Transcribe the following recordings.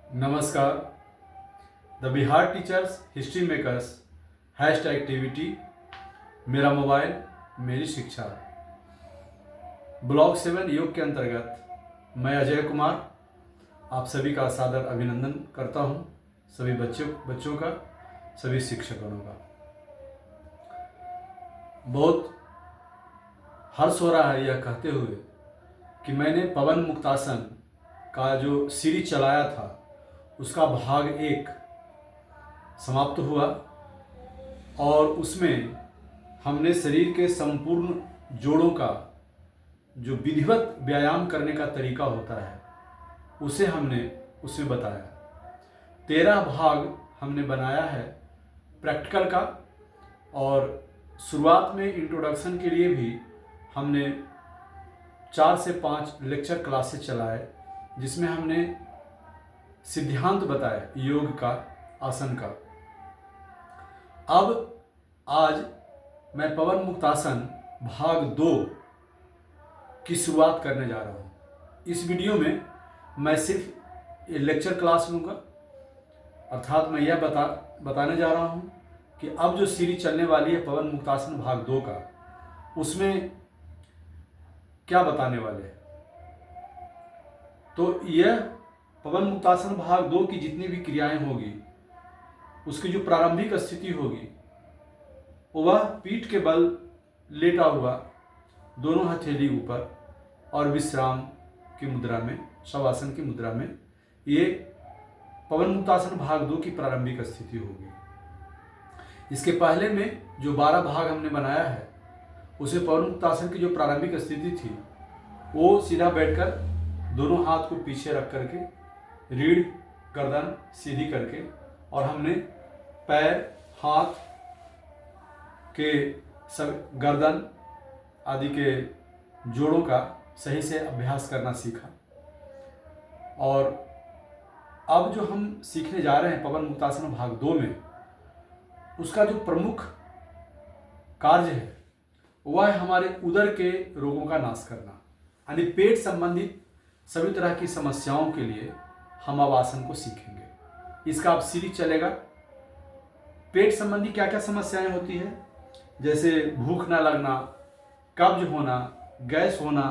नमस्कार। The Bihar teachers history makers hash activity, मेरा mobile मेरी शिक्षा, ब्लॉक 7 योग के अंतर्गत मैं अजय कुमार आप सभी का सादर अभिनंदन करता हूं। सभी बच्चों का, सभी शिक्षकों का बहुत हर्ष हो रहा है यह कहते हुए कि मैंने पवन मुक्तासन का जो सीरीज चलाया था उसका भाग 1 समाप्त हुआ और उसमें हमने शरीर के संपूर्ण जोड़ों का जो विधिवत व्यायाम करने का तरीका होता है उसे हमने उसमें बताया। 13 भाग हमने बनाया है प्रैक्टिकल का, और शुरुआत में इंट्रोडक्शन के लिए भी हमने 4 से 5 लेक्चर क्लासेस चलाए जिसमें हमने सिद्धांत बताया योग का, आसन का। अब आज मैं पवन मुक्तासन भाग 2 की शुरुआत करने जा रहा हूँ। इस वीडियो में मैं सिर्फ लेक्चर क्लास लूँगा, अर्थात मैं यह बताने जा रहा हूँ कि अब जो सीरीज चलने वाली है पवन मुक्तासन भाग 2 का, उसमें क्या बताने वाले हैं। तो यह पवन मुक्तासन भाग 2 की जितनी भी क्रियाएं होगी उसकी जो प्रारंभिक स्थिति होगी वह पीठ के बल लेटा हुआ, दोनों हथेली ऊपर और विश्राम की मुद्रा में, शवासन की मुद्रा में, ये पवन मुक्तासन भाग 2 की प्रारंभिक स्थिति होगी। इसके पहले में जो 12 भाग हमने बनाया है उसे पवन मुक्तासन की जो प्रारंभिक स्थिति थी वो सीधा बैठकर दोनों हाथ को पीछे रख करके, रीढ़ गर्दन सीधी करके, और हमने पैर हाथ के सब गर्दन आदि के जोड़ों का सही से अभ्यास करना सीखा। और अब जो हम सीखने जा रहे हैं पवन मुक्तासन भाग 2 में, उसका जो प्रमुख कार्य है वह है हमारे उदर के रोगों का नाश करना, यानी पेट संबंधित सभी तरह की समस्याओं के लिए हम अब आसन को सीखेंगे। इसका अब सीरीज चलेगा। पेट संबंधी क्या क्या समस्याएं होती है, जैसे भूख ना लगना, कब्ज होना, गैस होना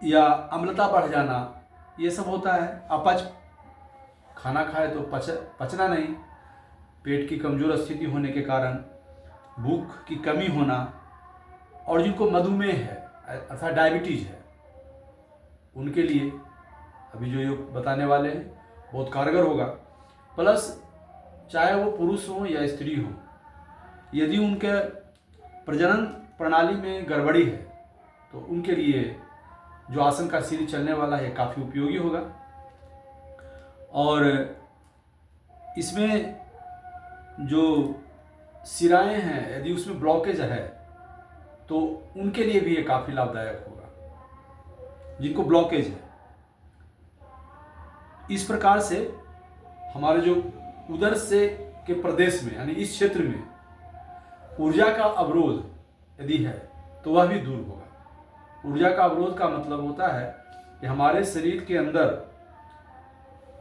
या अम्लता बढ़ जाना, ये सब होता है। अपच, खाना खाए तो पचना नहीं, पेट की कमजोर स्थिति होने के कारण भूख की कमी होना, और जिनको मधुमेह है अर्थात डायबिटीज है उनके लिए अभी जो योग बताने वाले हैं बहुत कारगर होगा। प्लस चाहे वो पुरुष हो या स्त्री हो, यदि उनके प्रजनन प्रणाली में गड़बड़ी है तो उनके लिए जो आसन का सीरीज चलने वाला है काफ़ी उपयोगी होगा। और इसमें जो सिराएं हैं यदि उसमें ब्लॉकेज है तो उनके लिए भी ये काफ़ी लाभदायक होगा जिनको ब्लॉकेज है। इस प्रकार से हमारे जो उदर से के प्रदेश में, यानी इस क्षेत्र में ऊर्जा का अवरोध यदि है तो वह भी दूर होगा। ऊर्जा का अवरोध का मतलब होता है कि हमारे शरीर के अंदर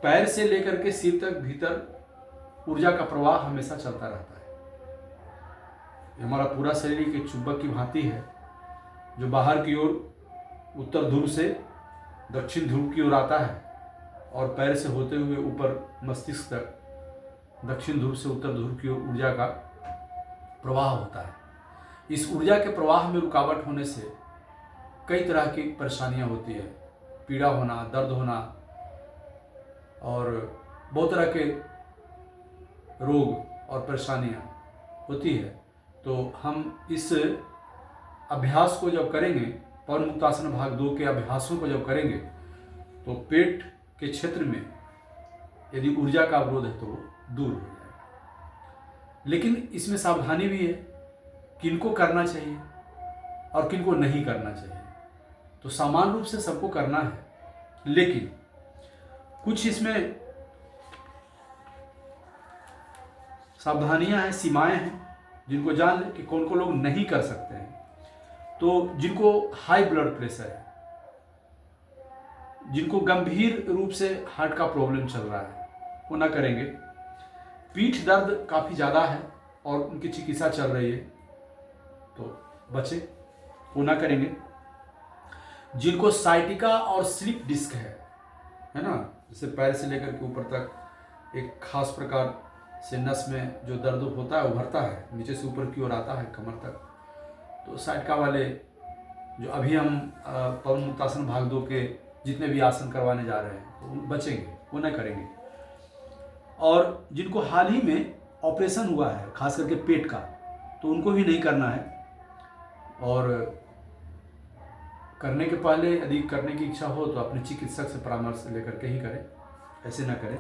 पैर से लेकर के सिर तक भीतर ऊर्जा का प्रवाह हमेशा चलता रहता है। हमारा पूरा शरीर एक चुंबक की भांति है जो बाहर की ओर उत्तर ध्रुव से दक्षिण ध्रुव की ओर आता है और पैर से होते हुए ऊपर मस्तिष्क तक दक्षिण ध्रुव से उत्तर ध्रुव की ओर ऊर्जा का प्रवाह होता है। इस ऊर्जा के प्रवाह में रुकावट होने से कई तरह की परेशानियां होती है, पीड़ा होना, दर्द होना और बहुत तरह के रोग और परेशानियां होती है। तो हम इस अभ्यास को जब करेंगे, पवन मुक्तासन भाग 2 के अभ्यासों को जब करेंगे, तो पेट के क्षेत्र में यदि ऊर्जा का अवरोध है तो वो दूर हो जाएगा। लेकिन इसमें सावधानी भी है, किनको करना चाहिए और किनको नहीं करना चाहिए। तो समान रूप से सबको करना है, लेकिन कुछ इसमें सावधानियां हैं, सीमाएं हैं जिनको जान लें कि कौन को लोग नहीं कर सकते हैं। तो जिनको हाई ब्लड प्रेशर है जिनको गंभीर रूप से हार्ट का प्रॉब्लम चल रहा है वो ना करेंगे। पीठ दर्द काफ़ी ज़्यादा है और उनकी चिकित्सा चल रही है तो बचे, वो ना करेंगे। जिनको साइटिका और स्लिप डिस्क है ना, जैसे पैर से लेकर के ऊपर तक एक खास प्रकार से नस में जो दर्द होता है उभरता है, नीचे से ऊपर की ओर आता है कमर तक, तो साइटिका वाले जो अभी हम पवन मुक्तासन भाग 2 के जितने भी आसन करवाने जा रहे हैं तो बचेंगे, वो ना करेंगे। और जिनको हाल ही में ऑपरेशन हुआ है खास करके पेट का, तो उनको भी नहीं करना है। और करने के पहले यदि करने की इच्छा हो तो अपने चिकित्सक से परामर्श लेकर के ही करें, ऐसे ना करें।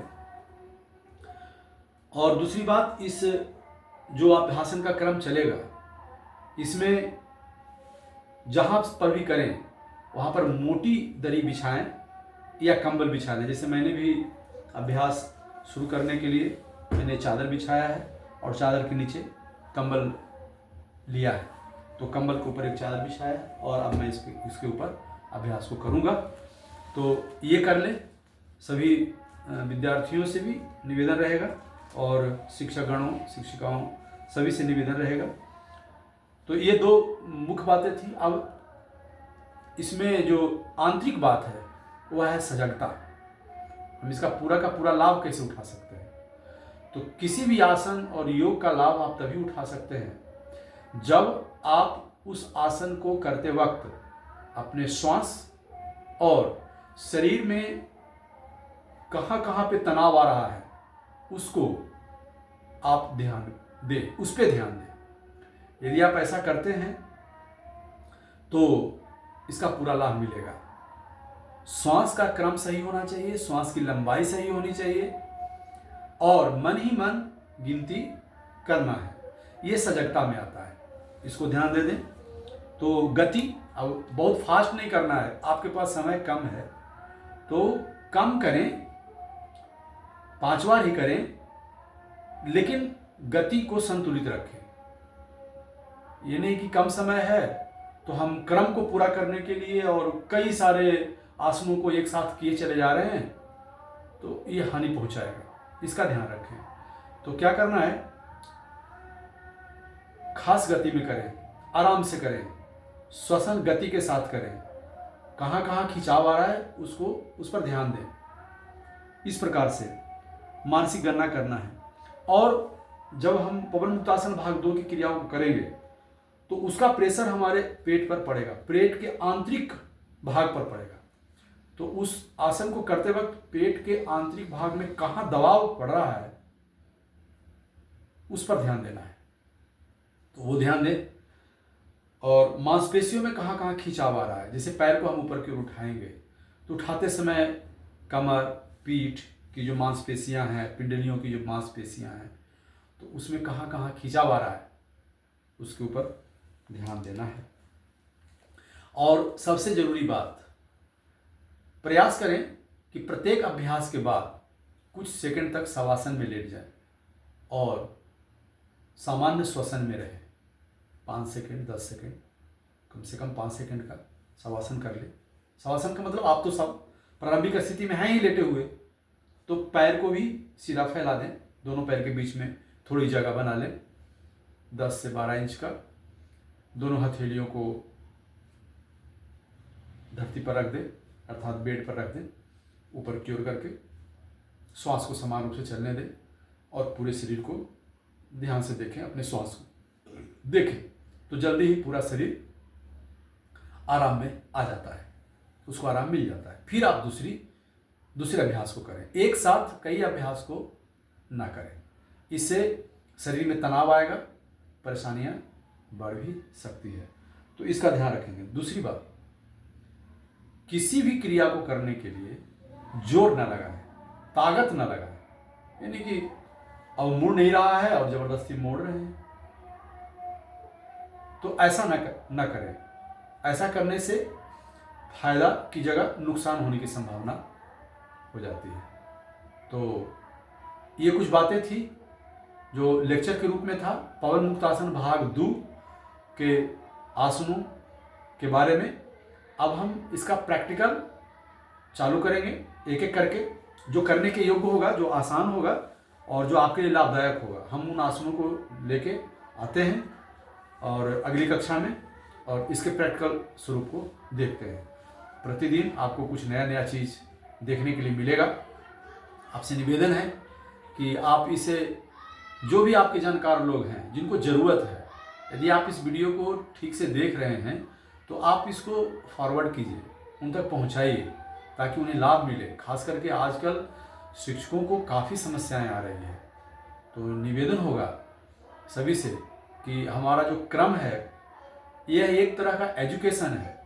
और दूसरी बात, इस जो अभ्यासन का क्रम चलेगा इसमें जहाँ पर भी करें वहाँ पर मोटी दरी बिछाएं या कंबल बिछा लें। जैसे मैंने भी अभ्यास शुरू करने के लिए मैंने चादर बिछाया है और चादर के नीचे कंबल लिया है, तो कंबल के ऊपर एक चादर बिछाया है और अब मैं इसके ऊपर अभ्यास को करूँगा। तो ये कर लें। सभी विद्यार्थियों से भी निवेदन रहेगा और शिक्षकगणों शिक्षिकाओं सभी से निवेदन रहेगा। तो ये 2 मुख्य बातें थी। अब इसमें जो आंतरिक बात है वह है सजगता। हम इसका पूरा का पूरा लाभ कैसे उठा सकते हैं? तो किसी भी आसन और योग का लाभ आप तभी उठा सकते हैं जब आप उस आसन को करते वक्त अपने श्वास और शरीर में कहाँ कहाँ पे तनाव आ रहा है उसको आप ध्यान दें, उस पर ध्यान दें। यदि आप ऐसा करते हैं तो इसका पूरा लाभ मिलेगा। श्वास का क्रम सही होना चाहिए, श्वास की लंबाई सही होनी चाहिए और मन ही मन गिनती करना है। ये सजगता में आता है, इसको ध्यान दे दें। तो गति अब बहुत फास्ट नहीं करना है, आपके पास समय कम है तो कम करें, 5 बार ही करें, लेकिन गति को संतुलित रखें। ये नहीं कि कम समय है तो हम क्रम को पूरा करने के लिए और कई सारे आसनों को एक साथ किए चले जा रहे हैं तो ये हानि पहुंचाएगा, इसका ध्यान रखें। तो क्या करना है, खास गति में करें, आराम से करें, श्वसन गति के साथ करें। कहाँ कहाँ खिंचाव आ रहा है उसको उस पर ध्यान दें। इस प्रकार से मानसिक गणना करना है। और जब हम पवन मुक्तासन भाग 2 की क्रियाओं को करेंगे तो उसका प्रेशर हमारे पेट पर पड़ेगा, पेट के आंतरिक भाग पर पड़ेगा। तो उस आसन को करते वक्त पेट के आंतरिक भाग में कहाँ दबाव पड़ रहा है उस पर ध्यान देना है, तो वो ध्यान दें। और मांसपेशियों में कहाँ कहाँ खिंचाव आ रहा है, जैसे पैर को हम ऊपर की ओर उठाएंगे तो उठाते समय कमर पीठ की जो मांसपेशियां हैं, पिंडलियों की जो मांसपेशियां हैं, तो उसमें कहाँ कहाँ खिंचाव आ रहा है उसके ऊपर ध्यान देना है। और सबसे जरूरी बात, प्रयास करें कि प्रत्येक अभ्यास के बाद कुछ सेकंड तक शवासन में लेट जाए और सामान्य श्वसन में रहे। 5 सेकंड 10 सेकंड, कम से कम 5 सेकंड का शवासन कर ले। शवासन का मतलब आप तो सब प्रारंभिक स्थिति में हैं ही लेटे हुए, तो पैर को भी सीधा फैला दें, दोनों पैर के बीच में थोड़ी जगह बना लें 10 से 12 इंच का। दोनों हथेलियों को धरती पर रख दें, अर्थात बेड पर रख दें, ऊपर की ओर करके श्वास को समान रूप से चलने दें और पूरे शरीर को ध्यान से देखें, अपने श्वास को देखें तो जल्दी ही पूरा शरीर आराम में आ जाता है, उसको आराम मिल जाता है। फिर आप दूसरे अभ्यास को करें, एक साथ कई अभ्यास को ना करें, इससे शरीर में तनाव आएगा, परेशानियां बढ़ भी सकती है, तो इसका ध्यान रखेंगे। दूसरी बात, किसी भी क्रिया को करने के लिए जोर ना लगाएं, ताकत ना लगाएं, यानी कि अब मुड़ नहीं रहा है और जबरदस्ती मोड़ रहे हैं, तो ऐसा ना करें। ऐसा करने से फायदा की जगह नुकसान होने की संभावना हो जाती है। तो ये कुछ बातें थी जो लेक्चर के रूप में था पवन मुक्तासन भाग 2 के आसनों के बारे में। अब हम इसका प्रैक्टिकल चालू करेंगे एक एक करके, जो करने के योग्य होगा, जो आसान होगा और जो आपके लिए लाभदायक होगा। हम उन आसनों को लेके आते हैं और अगली कक्षा में और इसके प्रैक्टिकल स्वरूप को देखते हैं। प्रतिदिन आपको कुछ नया नया चीज़ देखने के लिए मिलेगा। आपसे निवेदन है कि आप इसे, जो भी आपके जानकार लोग हैं जिनको ज़रूरत है, यदि आप इस वीडियो को ठीक से देख रहे हैं तो आप इसको फॉरवर्ड कीजिए, उन तक पहुंचाइए ताकि उन्हें लाभ मिले। खास करके आजकल शिक्षकों को काफ़ी समस्याएं आ रही हैं। तो निवेदन होगा सभी से कि हमारा जो क्रम है यह एक तरह का एजुकेशन है।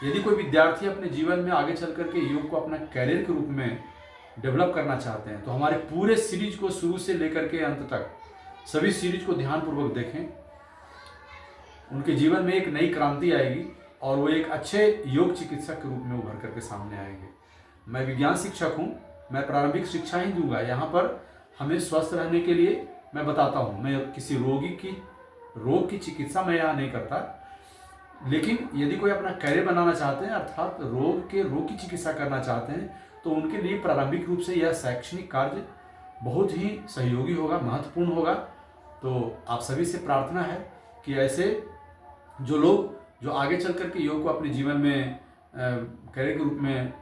यदि कोई विद्यार्थी अपने जीवन में आगे चल कर के योग को अपना कैरियर के रूप में डेवलप करना चाहते हैं तो हमारे पूरे सीरीज को शुरू से लेकर के अंत तक सभी सीरीज को ध्यानपूर्वक देखें। उनके जीवन में एक नई क्रांति आएगी और वो एक अच्छे योग चिकित्सक के रूप में उभर करके सामने आएंगे। मैं विज्ञान शिक्षक हूँ, मैं प्रारंभिक शिक्षा ही दूंगा। यहाँ पर हमें स्वस्थ रहने के लिए मैं बताता हूँ। मैं किसी रोग की चिकित्सा मैं यहाँ नहीं करता, लेकिन यदि कोई अपना कैरियर बनाना चाहते हैं अर्थात रोग की चिकित्सा करना चाहते हैं तो उनके लिए प्रारंभिक रूप से यह शैक्षणिक कार्य बहुत ही सहयोगी होगा, महत्वपूर्ण होगा। तो आप सभी से प्रार्थना है कि ऐसे जो लोग जो आगे चल कर के योग को अपने जीवन में कैरियर के रूप में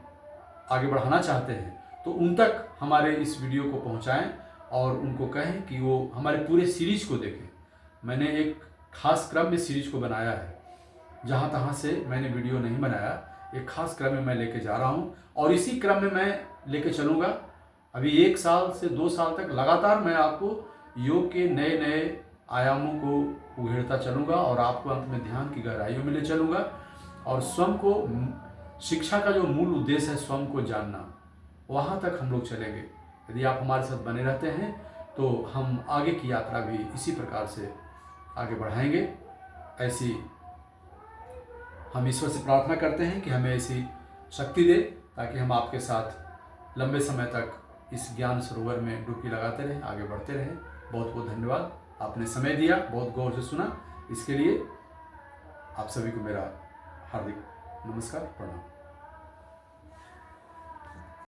आगे बढ़ाना चाहते हैं तो उन तक हमारे इस वीडियो को पहुंचाएं और उनको कहें कि वो हमारे पूरे सीरीज को देखें। मैंने एक खास क्रम में सीरीज को बनाया है, जहां तहां से मैंने वीडियो नहीं बनाया। एक खास क्रम में मैं लेके जा रहा हूं और इसी क्रम में मैं लेके चलूँगा। अभी 1 साल से 2 साल तक लगातार मैं आपको योग के नए नए आयामों को उघेड़ता चलूँगा और आपको अंत में ध्यान की गहराइयों में ले चलूँगा। और स्वयं को, शिक्षा का जो मूल उद्देश्य है स्वयं को जानना, वहाँ तक हम लोग चलेंगे। यदि आप हमारे साथ बने रहते हैं तो हम आगे की यात्रा भी इसी प्रकार से आगे बढ़ाएंगे। ऐसी हम ईश्वर से प्रार्थना करते हैं कि हमें ऐसी शक्ति दे ताकि हम आपके साथ लंबे समय तक इस ज्ञान सरोवर में डुबकी लगाते रहें, आगे बढ़ते रहें। बहुत बहुत धन्यवाद, आपने समय दिया, बहुत गौर से सुना। इसके लिए आप सभी को मेरा हार्दिक नमस्कार, प्रणाम।